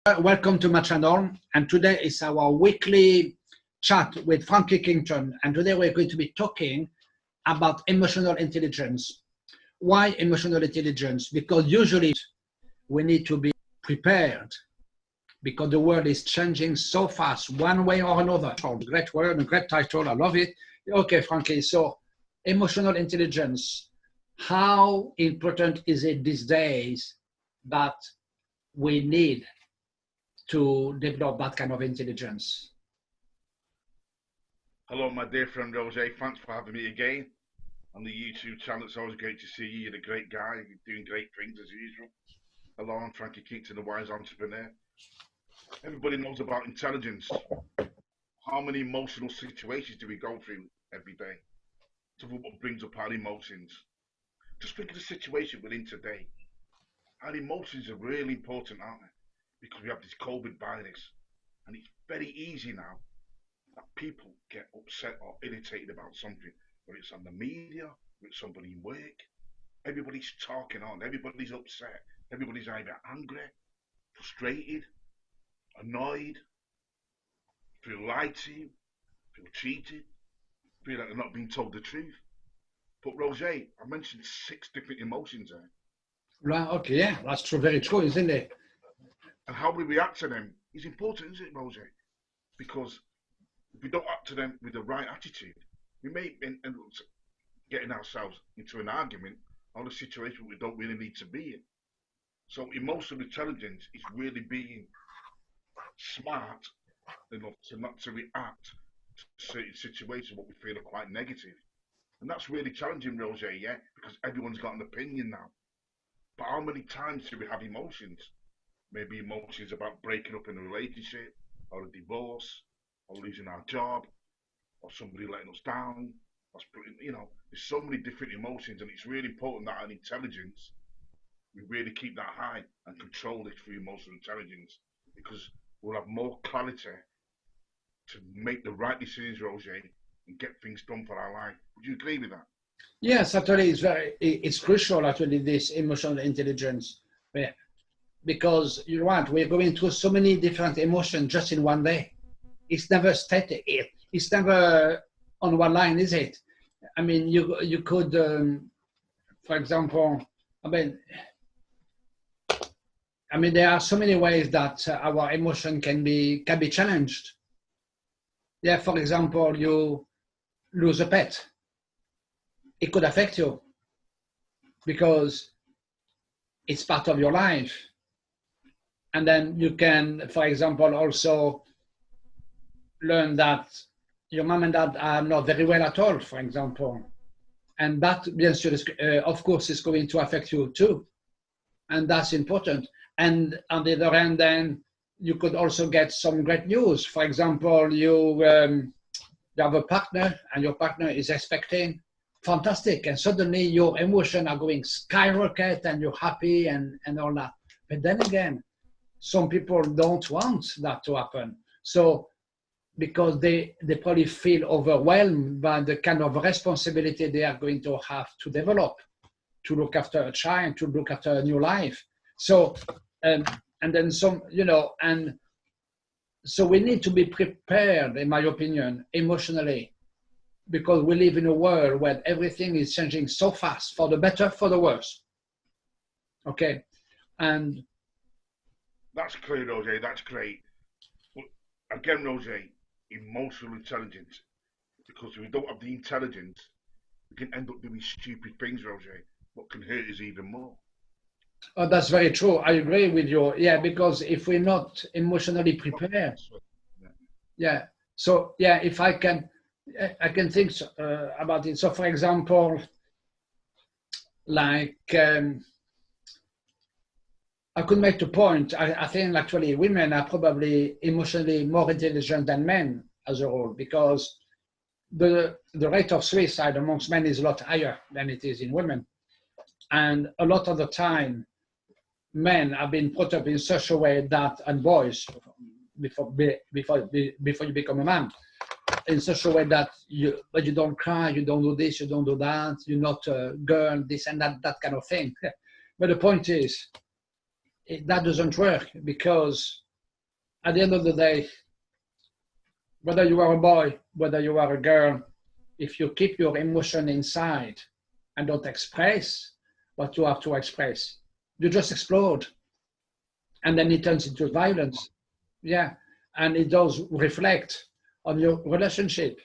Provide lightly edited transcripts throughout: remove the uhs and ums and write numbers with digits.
Welcome to my channel, and today is our weekly chat with Frankie Kington, and today we're going to be talking about emotional intelligence. Why emotional intelligence? Because usually we need to be prepared because the world is changing so fast, one way or another. Great word, a great title, I love it. Okay, Frankie, so emotional intelligence, how important is it these days that we need to develop that kind of intelligence? Hello, my dear friend Roger. Thanks for having me again on the YouTube channel. It's always great to see you. You're a great guy. You're doing great things as usual. Hello, I'm Frankie Kington, the wise entrepreneur. Everybody knows about intelligence. How many emotional situations do we go through every day? So what brings up our emotions? Just think of the situation we're in today. Our emotions are really important, aren't they? Because we have this COVID virus, and it's very easy now that people get upset or irritated about something, whether it's on the media, with somebody in work. Everybody's talking on, everybody's upset, everybody's either angry, frustrated, annoyed, feel lied to, feel cheated, feel like they're not being told the truth. But Roger, I mentioned 6 different emotions there. Right, okay, yeah, that's true, very true, isn't it? And how we react to them is important, isn't it, Roger? Because if we don't act to them with the right attitude, we may end up getting ourselves into an argument or a situation we don't really need to be in. So emotional intelligence is really being smart enough to not to react to certain situations what we feel are quite negative. And that's really challenging, Roger, yeah, because everyone's got an opinion now. But how many times do we have emotions? Maybe emotions about breaking up in a relationship, or a divorce, or losing our job, or somebody letting us down. There's so many different emotions, and it's really important that our intelligence, we really keep that high and control it through emotional intelligence, because we'll have more clarity to make the right decisions, Roger, and get things done for our life. Would you agree with that? Yes, actually, it's crucial, actually, this emotional intelligence. Yeah. Because you're right, we're going through so many different emotions just in one day. It's never static. It's never on one line, is it? I mean, you could, for example, there are so many ways that our emotion can be challenged. Yeah, for example, you lose a pet. It could affect you because it's part of your life. And then you can, for example, also learn that your mom and dad are not very well at all, for example. And that, of course, is going to affect you too. And that's important. And on the other hand, then you could also get some great news. For example, you have a partner and your partner is expecting, fantastic. And suddenly your emotions are going skyrocket and you're happy and all that. But then again, some people don't want that to happen. So because they probably feel overwhelmed by the kind of responsibility they are going to have to develop, to look after a child, to look after a new life. So, and then some, and so we need to be prepared, in my opinion, emotionally, because we live in a world where everything is changing so fast, for the better, for the worse. Okay, and that's clear, Roger. That's great. But again, Roger, emotional intelligence, because if we don't have the intelligence, we can end up doing stupid things, Roger. What can hurt us even more. Oh, that's very true. I agree with you. Yeah, because if we're not emotionally prepared, yeah. So yeah, if I can think about it. So for example, like I could make the point. I think actually women are probably emotionally more intelligent than men as a whole, because the rate of suicide amongst men is a lot higher than it is in women, and a lot of the time men have been brought up in such a way that, and boys, before you become a man, in such a way that you don't cry, you don't do this, you don't do that, you're not a girl, this and that kind of thing. But the point is, that doesn't work, because at the end of the day, whether you are a boy, whether you are a girl, if you keep your emotion inside and don't express what you have to express, you just explode. And then it turns into violence. Yeah. And it does reflect on your relationship.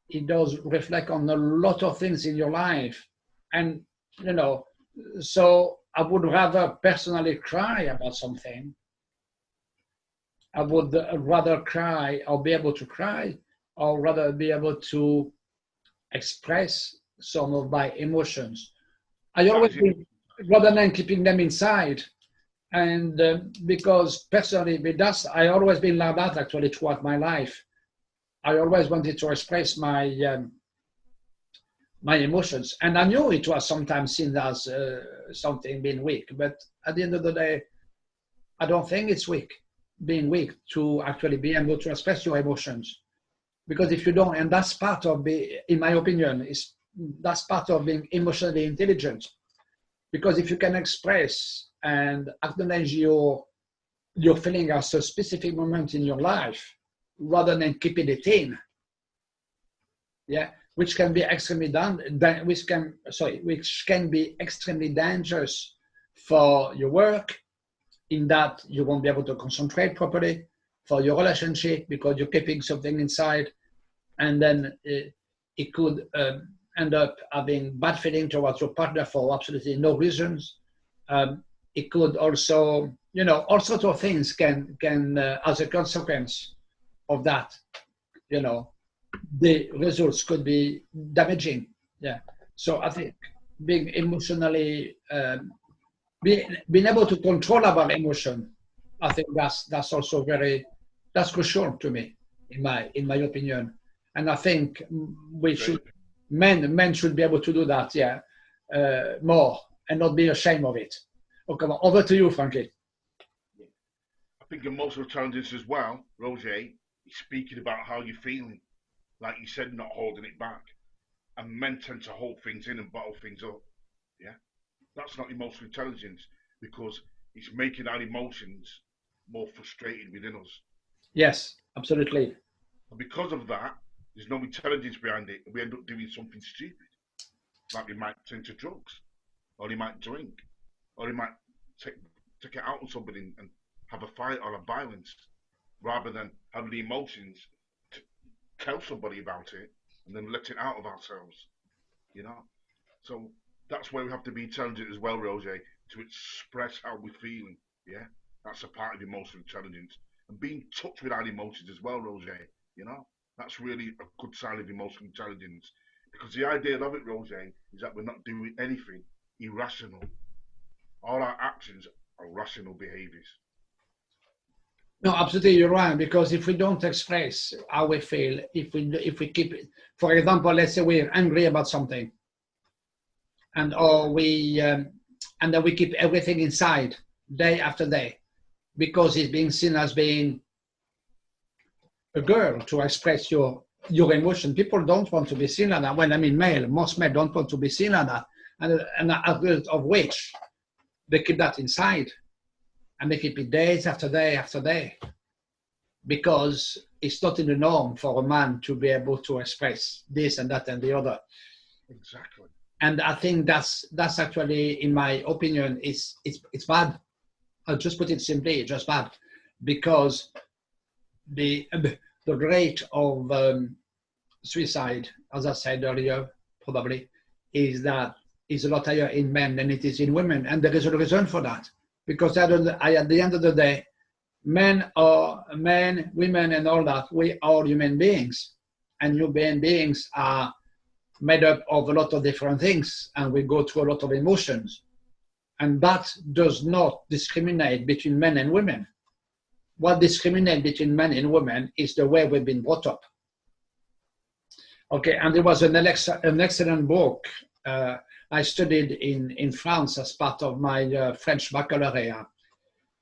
It does reflect on a lot of things in your life. And, you know, so I would rather personally cry about something. I would rather cry or be able to cry, or rather be able to express some of my emotions. I always think, rather than keeping them inside. And because personally, with that, I always been like that actually throughout my life. I always wanted to express my my emotions, and I knew it was sometimes seen as something being weak. But at the end of the day, I don't think it's weak, being weak, to actually be able to express your emotions. Because if you don't, and that's part of in my opinion, that's part of being emotionally intelligent. Because if you can express and acknowledge your feeling at a specific moment in your life, rather than keeping it in, yeah, which can be extremely which can be extremely dangerous for your work, in that you won't be able to concentrate properly, for your relationship because you're keeping something inside, and then it could end up having bad feeling towards your partner for absolutely no reasons. It could also, you know, all sorts of things can as a consequence of that, you know, the results could be damaging. Yeah. So I think being emotionally, being able to control our emotion, I think that's also that's crucial to me, in my opinion. And I think we should, men should be able to do that, yeah, more, and not be ashamed of it. Okay, over to you, Frankie. I think emotional challenges as well, Roger, is speaking about how you're feeling. Like you said, not holding it back. And men tend to hold things in and bottle things up. Yeah. That's not emotional intelligence, because it's making our emotions more frustrated within us. Yes, absolutely. And because of that, there's no intelligence behind it. We end up doing something stupid. Like we might turn to drugs, or he might drink, or he might take it out on somebody and have a fight or a violence, rather than having the emotions to tell somebody about it and then let it out of ourselves. You know? So that's where we have to be intelligent as well, Roger, to express how we're feeling. Yeah, that's a part of emotional intelligence, and being in touch with our emotions as well, Roger. You know, that's really a good sign of emotional intelligence, because the idea of it, Roger, is that we're not doing anything irrational. All our actions are rational behaviors. No, absolutely, you're right. Because if we don't express how we feel, if we keep it, for example, let's say we're angry about something, and and then we keep everything inside day after day, because it's being seen as being a girl to express your emotion. People don't want to be seen like that. When I mean most men don't want to be seen like that, and as a result of which they keep that inside, and they keep it days after day after day, because it's not in the norm for a man to be able to express this and that and the other. Exactly. And I think that's actually, in my opinion, it's bad. I'll just put it simply, just bad, because the rate of suicide, as I said earlier, probably is a lot higher in men than it is in women, and there is a reason for that. Because at the end of the day, men, women, and all that, we are human beings, and human beings are made up of a lot of different things, and we go through a lot of emotions, and that does not discriminate between men and women. What discriminates between men and women is the way we've been brought up. Okay, and there was an excellent book I studied in France as part of my French baccalaureate.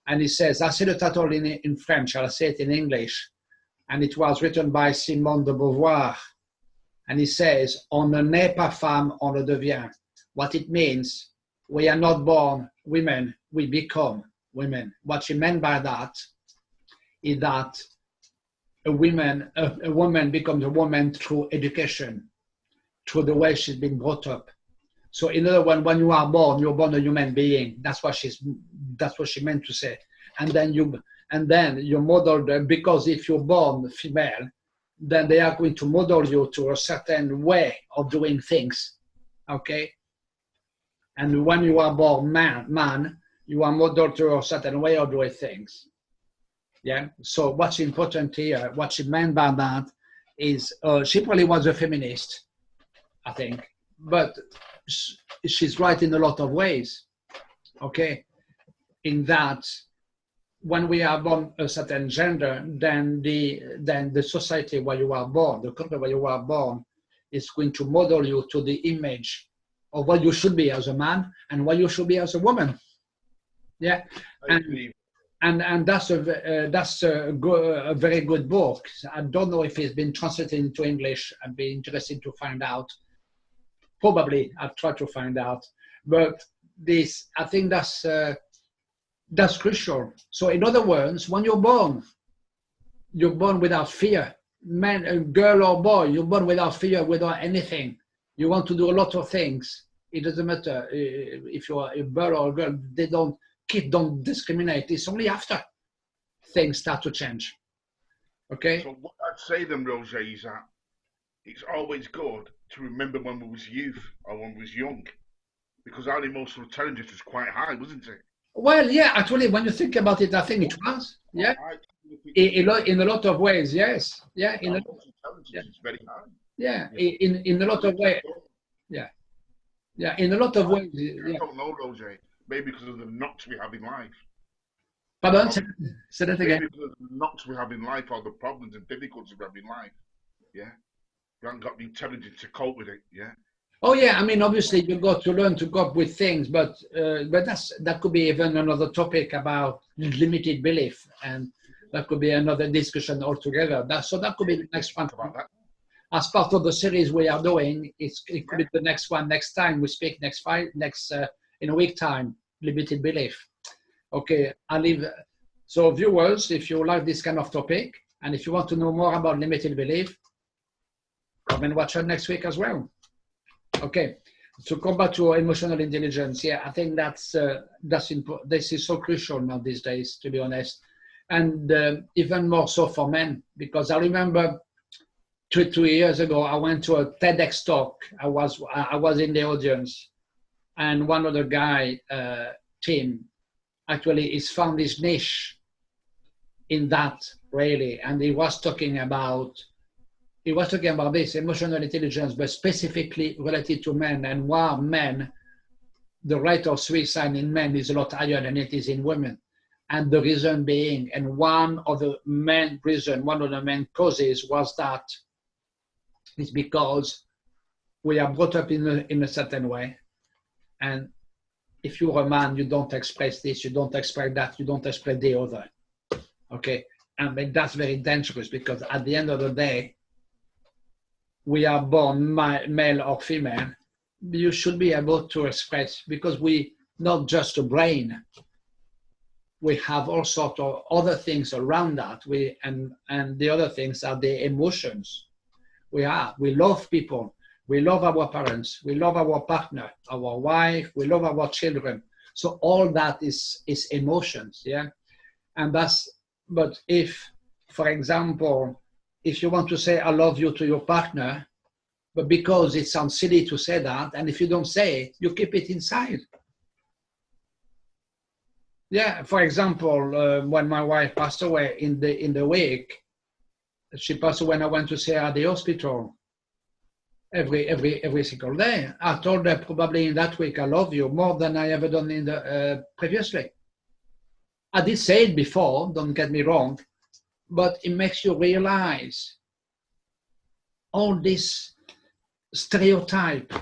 And it says, I say the title in French, I'll say it in English. And it was written by Simone de Beauvoir. And it says, on ne naît pas femme, on le devient. What it means, we are not born women, we become women. What she meant by that is that a woman becomes a woman through education, through the way she's been brought up. So in other words, when you are born, you're born a human being. That's what she meant to say. And then you're modeled, because if you're born female, then they are going to model you to a certain way of doing things. Okay? And when you are born man, you are modeled to a certain way of doing things. Yeah. So what's important here, what she meant by that is she probably was a feminist, I think, but she's right in a lot of ways. Okay. In that, when we are born a certain gender, then the society where you are born, the country where you are born, is going to model you to the image of what you should be as a man and what you should be as a woman. Yeah. And that's a very good book. I don't know if it's been translated into English. I'd be interested to find out. Probably, I'll try to find out. But this, I think that's crucial. So in other words, when you're born without fear. Man, girl or boy, you're born without fear, without anything. You want to do a lot of things. It doesn't matter if you're a boy or a girl. Kids don't discriminate. It's only after things start to change. Okay? So what I'd say then, Roger, is that it's always good to remember when we was youth or when we was young, because our emotional intelligence was quite high, wasn't it? Well, yeah, actually, when you think about it, I think it was. Yeah. In a lot of ways, yes. Yeah. Intelligence is very high. Yeah. In a lot of ways. Yeah. Yeah. In a lot of ways. I don't know, Roger. Maybe because of the knocks we have in life. Pardon? Say that again. Maybe because of the knocks we have in life or the problems and difficulties we have in life. Yeah. We haven't got the intelligence to cope with it. Yeah. Oh yeah, I mean, obviously you got to learn to cope with things, but that could be even another topic about limited belief, and that could be another discussion altogether. So that could be the next one. As part of the series we are doing, it could be the next one. Next time we speak, in a week time, limited belief. Okay, I'll leave. So viewers, if you like this kind of topic, and if you want to know more about limited belief, come and watch it next week as well. Okay, to come back to emotional intelligence, yeah, I think that's important. This is so crucial now these days, to be honest, and even more so for men, because I remember 2 years ago I went to a TEDx talk. I was in the audience, and one other guy, Tim, actually has found his niche in that really, and he was talking about this emotional intelligence, but specifically related to men, and why men, the rate of suicide in men is a lot higher than it is in women. And the reason being, and one of the main causes was that it's because we are brought up in a certain way. And if you're a man, you don't express this, you don't express that, you don't express the other. Okay? And that's very dangerous, because at the end of the day, we are born male or female. You should be able to express, because we not just a brain. We have all sorts of other things around that. And the other things are the emotions. We love people. We love our parents. We love our partner, our wife. We love our children. So all that is emotions, yeah. But if, for example, if you want to say I love you to your partner, but because it sounds silly to say that, and if you don't say it, you keep it inside. Yeah, for example, when my wife passed away in the week, she passed away when I went to see her at the hospital. Every single day, I told her probably in that week, I love you more than I ever done in the previously. I did say it before, don't get me wrong, but it makes you realize all this stereotype.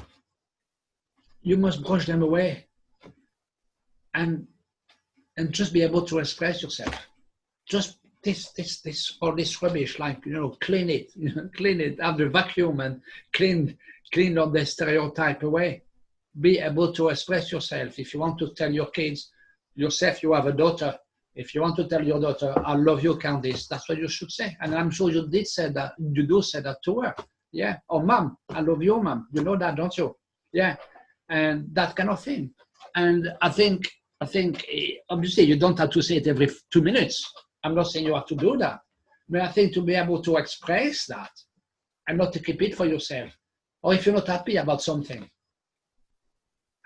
You must brush them away and just be able to express yourself. Just all this rubbish, like, clean it, have the vacuum and clean all the stereotype away. Be able to express yourself. If you want to tell your kids, yourself, you have a daughter, If you want to tell your daughter, I love you, Candice, that's what you should say. And I'm sure you did say that, you do say that to her. Yeah. Or mom, I love you, mom. You know that, don't you? Yeah. And that kind of thing. And I think obviously you don't have to say it every 2 minutes. I'm not saying you have to do that. But I think to be able to express that and not to keep it for yourself. Or if you're not happy about something,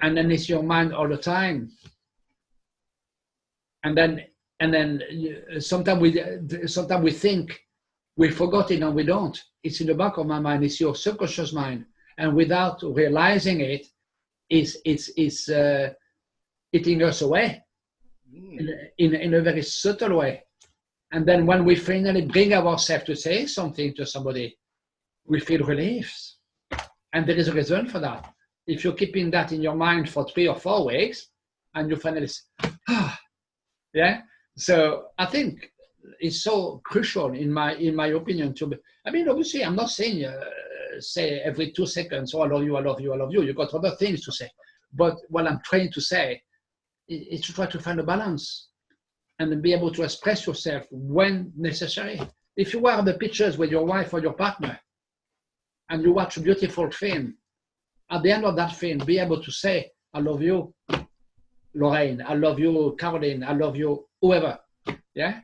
and then it's your mind all the time. And then sometimes we think we forgot it and we don't. It's in the back of my mind. It's your subconscious mind, and without realizing it, it's eating us away in a very subtle way. And then when we finally bring ourselves to say something to somebody, we feel relief. And there is a reason for that. If you're keeping that in your mind for 3 or 4 weeks, and you finally say, yeah. So I think it's so crucial, in my opinion, to be. I mean, obviously, I'm not saying say every 2 seconds, oh, I love you, I love you, I love you. You've got other things to say. But what I'm trying to say is to try to find a balance and be able to express yourself when necessary. If you are the pictures with your wife or your partner, and you watch a beautiful film, at the end of that film, be able to say, I love you, Lorraine, I love you, Caroline, I love you, whoever. Yeah?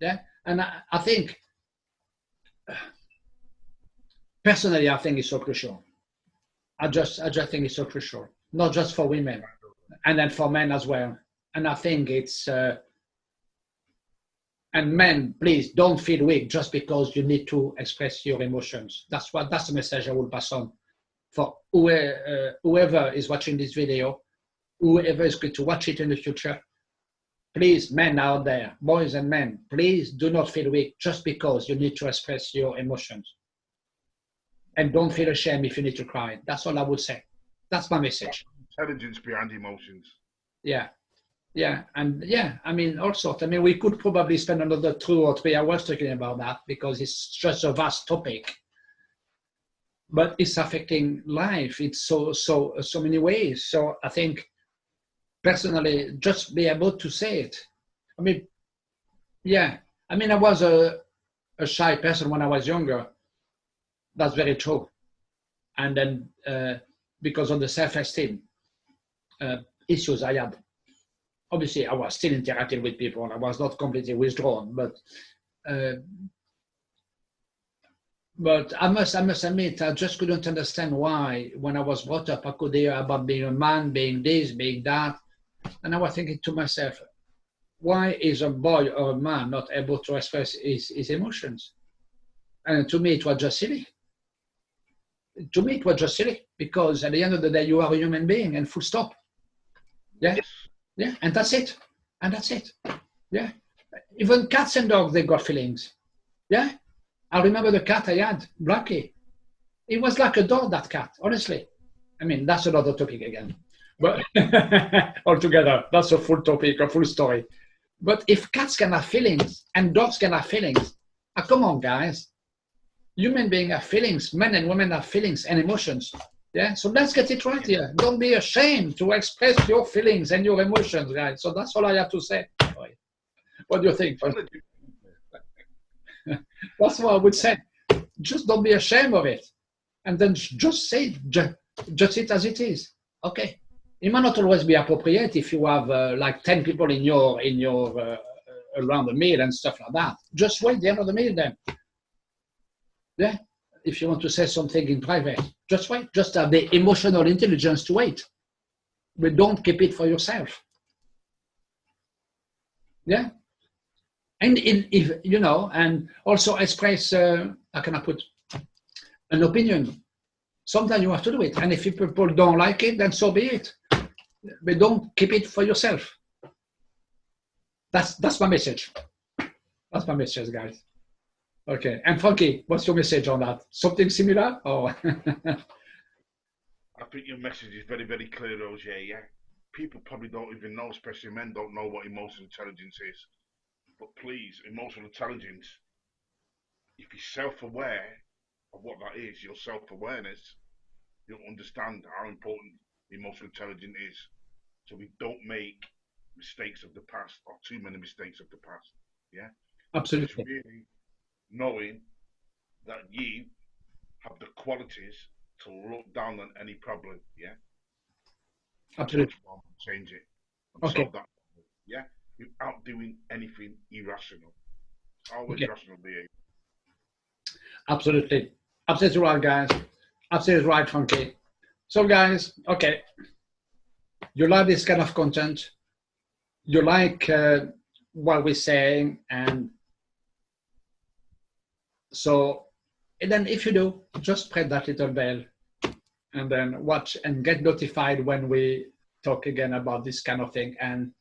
Yeah? And I think, personally, I think it's so crucial. I just think it's so crucial, not just for women, and then for men as well. And I think it's, and men, please don't feel weak just because you need to express your emotions. That's the message I will pass on for whoever is watching this video, whoever is going to watch it in the future. Please, men out there, boys and men, please do not feel weak just because you need to express your emotions. And don't feel ashamed if you need to cry. That's all I would say. That's my message. Intelligence behind emotions. Yeah. Yeah, and yeah, I mean, all sorts. I mean, we could probably spend another 2 or 3 hours talking about that because it's just a vast topic. But it's affecting life. It's so many ways. So I think, personally, just be able to say it. I mean, yeah. I mean, I was a shy person when I was younger. That's very true. And then because of the self-esteem issues I had. Obviously, I was still interacting with people, and I was not completely withdrawn. But I must admit, I just couldn't understand why, when I was brought up, I could hear about being a man, being this, being that, and I was thinking to myself, why is a boy or a man not able to express his emotions? And to me, it was just silly. To me, it was just silly because at the end of the day, you are a human being, and full stop. Yeah. Yes. Yeah, and that's it. And that's it. Yeah. Even cats and dogs, they got feelings. Yeah. I remember the cat I had, Blackie. It was like a dog, that cat, honestly. I mean, that's another topic again. But altogether, that's a full topic, a full story. But if cats can have feelings and dogs can have feelings, come on, guys. Human beings have feelings. Men and women have feelings and emotions. Yeah, so let's get it right here. Don't be ashamed to express your feelings and your emotions, guys. So that's all I have to say. What do you think? That's what I would say. Just don't be ashamed of it. And then just say, just it as it is. Okay. It might not always be appropriate if you have like 10 people in your around the meal and stuff like that. Just wait the end of the meal then. Yeah. If you want to say something in private, just wait. Just have the emotional intelligence to wait. But don't keep it for yourself. Yeah. And if you know, and also express, how can I put, an opinion. Sometimes you have to do it. And if people don't like it, then so be it. But don't keep it for yourself. That's my message. That's my message, guys. Okay, and Frankie, what's your message on that? Something similar? Or I think your message is very, very clear, Roger. Yeah, people probably don't even know, especially men, don't know what emotional intelligence is. But please, emotional intelligence, if you're self-aware of what that is, your self-awareness, you'll understand how important emotional intelligence is. So we don't make mistakes of the past or too many mistakes of the past. Yeah. Absolutely. It's really knowing that you have the qualities to look down on any problem. Yeah. Absolutely. Transform and change it and Okay. solve that problem. Yeah. Without doing anything irrational. Always Okay. rational behavior. Absolutely. Absolutely right, guys. Absolutely right, Frankie. So, guys, okay. You like this kind of content. You like what we're saying. And so, and then if you do, just press that little bell and then watch and get notified when we talk again about this kind of thing. And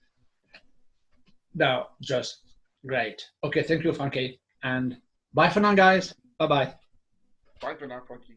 no, just great. Okay, thank you, Frankie. And bye for now, guys. Bye-bye. Bye for now, Frankie.